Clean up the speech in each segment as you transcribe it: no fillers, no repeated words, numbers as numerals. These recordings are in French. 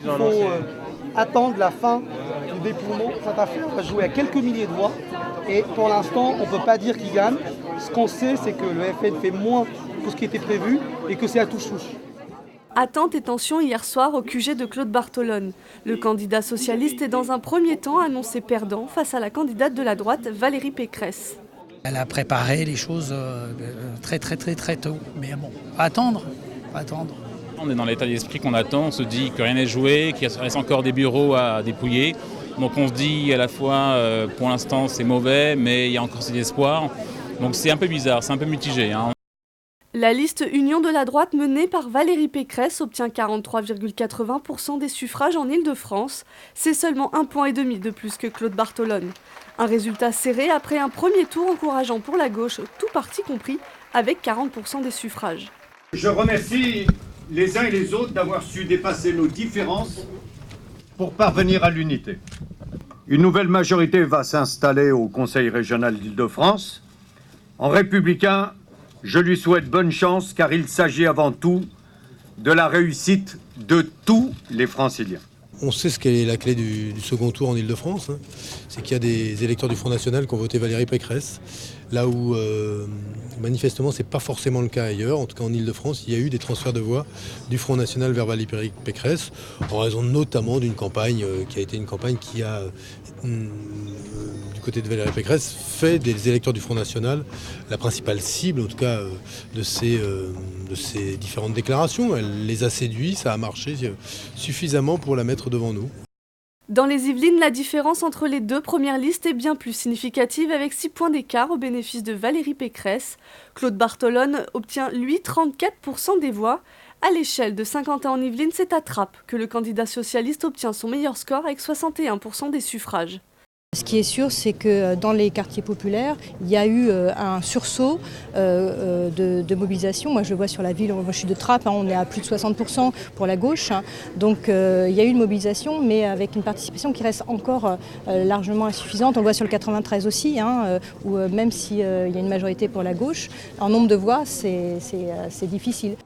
Il faut attendre la fin du dépouillement. Cette affaire va jouer à quelques milliers de voix. Et pour l'instant, on ne peut pas dire qui gagne. Ce qu'on sait, c'est que le FN fait moins que ce qui était prévu et que c'est à touche-touche. Attente et tension hier soir au QG de Claude Bartolone. Le candidat socialiste est dans un premier temps annoncé perdant face à la candidate de la droite Valérie Pécresse. Elle a préparé les choses très tôt. Mais bon, attendre. On est dans l'état d'esprit qu'on attend, on se dit que rien n'est joué, qu'il reste encore des bureaux à dépouiller. Donc on se dit à la fois, pour l'instant c'est mauvais, mais il y a encore cet espoir. Donc c'est un peu bizarre, c'est un peu mitigé. La liste Union de la droite menée par Valérie Pécresse obtient 43,80% des suffrages en Île-de-France. C'est seulement 1,5 point de plus que Claude Bartolone. Un résultat serré après un premier tour encourageant pour la gauche, tout parti compris, avec 40% des suffrages. Je remercie les uns et les autres d'avoir su dépasser nos différences pour parvenir à l'unité. Une nouvelle majorité va s'installer au Conseil régional d'Île-de-France. En républicain, je lui souhaite bonne chance car il s'agit avant tout de la réussite de tous les Franciliens. On sait ce qu'est la clé du second tour en Île-de-France, c'est qu'il y a des électeurs du Front National qui ont voté Valérie Pécresse, là où manifestement c'est pas forcément le cas ailleurs. En tout cas en Île-de-France, il y a eu des transferts de voix du Front National vers Valérie Pécresse, en raison notamment d'une campagne qui a été une campagne qui a, du côté de Valérie Pécresse, fait des électeurs du Front National la principale cible, en tout cas de ces différentes déclarations. Elle les a séduits, ça a marché suffisamment pour la mettre devant nous. Dans les Yvelines, la différence entre les deux premières listes est bien plus significative avec 6 points d'écart au bénéfice de Valérie Pécresse. Claude Bartolone obtient, lui, 34% des voix. À l'échelle de Saint-Quentin en Yvelines, c'est à Trappes que le candidat socialiste obtient son meilleur score avec 61% des suffrages. Ce qui est sûr, c'est que dans les quartiers populaires, il y a eu un sursaut de mobilisation. Moi, je le vois sur la ville, moi je suis de Trappes, on est à plus de 60% pour la gauche. Donc il y a eu une mobilisation, mais avec une participation qui reste encore largement insuffisante. On le voit sur le 93 aussi, où même s'il y a une majorité pour la gauche, en nombre de voix, c'est difficile.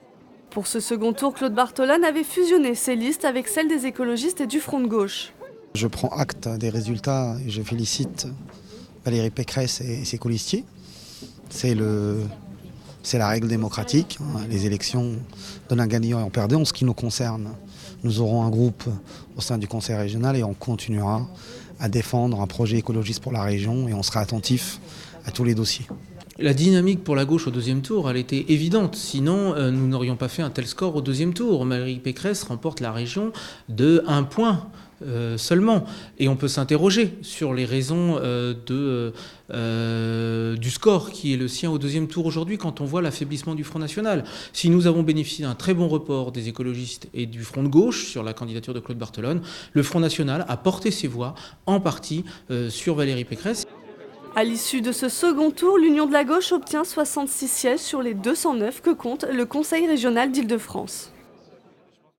Pour ce second tour, Claude Bartolone avait fusionné ses listes avec celles des écologistes et du Front de gauche. Je prends acte des résultats et je félicite Valérie Pécresse et ses colistiers. C'est la règle démocratique. Les élections donnent un gagnant et un perdant. En ce qui nous concerne, nous aurons un groupe au sein du Conseil régional et on continuera à défendre un projet écologiste pour la région et on sera attentif à tous les dossiers. La dynamique pour la gauche au deuxième tour, elle était évidente. Sinon, nous n'aurions pas fait un tel score au deuxième tour. Valérie Pécresse remporte la région de 1 point. Seulement. Et on peut s'interroger sur les raisons du score qui est le sien au deuxième tour aujourd'hui quand on voit l'affaiblissement du Front National. Si nous avons bénéficié d'un très bon report des écologistes et du Front de gauche sur la candidature de Claude Bartolone, le Front National a porté ses voix en partie sur Valérie Pécresse. À l'issue de ce second tour, l'Union de la gauche obtient 66 sièges sur les 209 que compte le Conseil régional d'Île-de-France.